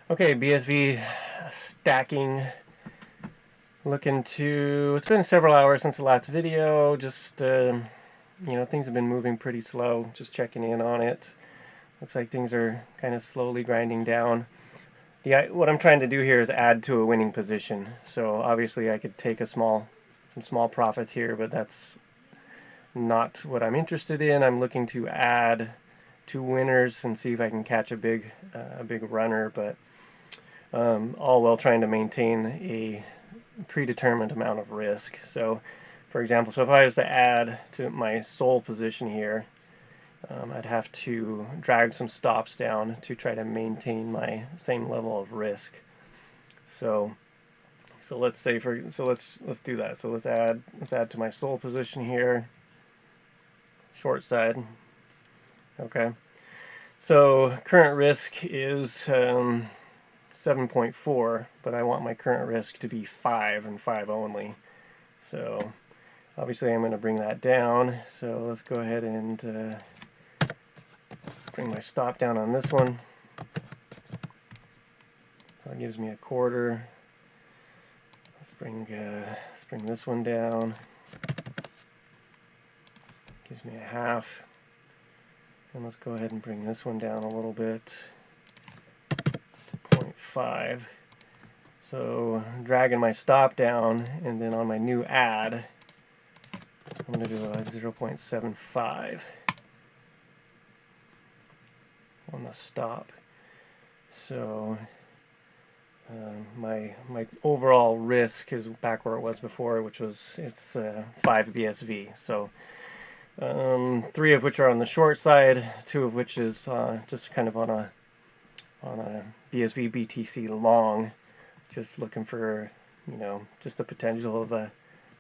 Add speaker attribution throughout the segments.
Speaker 1: Okay, BSV Stacking. It's been several hours since the last video. Things have been moving pretty slow. Just checking in on it. Looks like things are kind of slowly grinding down. What I'm trying to do here is add to a winning position. So obviously I could take some small profits here, but that's not what I'm interested in. I'm looking to add two winners and see if I can catch a big runner, but all while trying to maintain a predetermined amount of risk. So, for example, if I was to add to my sole position here, I'd have to drag some stops down to try to maintain my same level of risk. So, let's do that. So let's add to my sole position here, short side. Okay. So current risk is 7.4, but I want my current risk to be 5 and 5 only. So obviously I'm going to bring that down. So let's go ahead and bring my stop down on this one. So that gives me a quarter. Let's bring this one down. Gives me a half. And let's go ahead and bring this one down a little bit to 0.5. So dragging my stop down, and then on my new add, I'm going to do a 0.75 on the stop. So my overall risk is back where it was before, which was 5 BSV. So 3 of which are on the short side, 2 of which is just kind of on a BSV BTC long, just looking for just the potential of a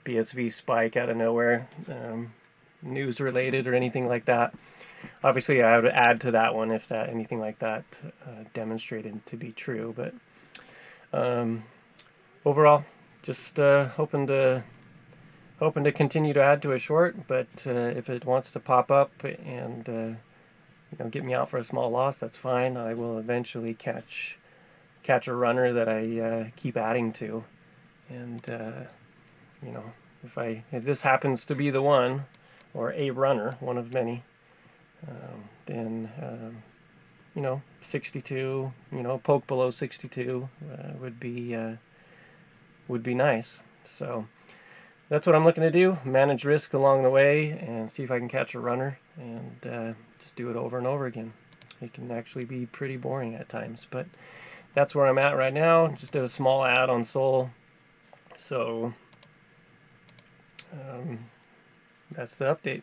Speaker 1: BSV spike out of nowhere, news related or anything like that. Obviously, I would add to that one if anything like that demonstrated to be true. But overall, just hoping to continue to add to a short. But if it wants to pop up and get me out for a small loss, that's fine. I will eventually catch a runner that I keep adding to, and if this happens to be the one, or a runner, one of many, then 62, poke below 62 would be nice. So that's what I'm looking to do: manage risk along the way and see if I can catch a runner, and just do it over and over again. It can actually be pretty boring at times, but that's where I'm at right now. Just did a small ad on Sol, so that's the update.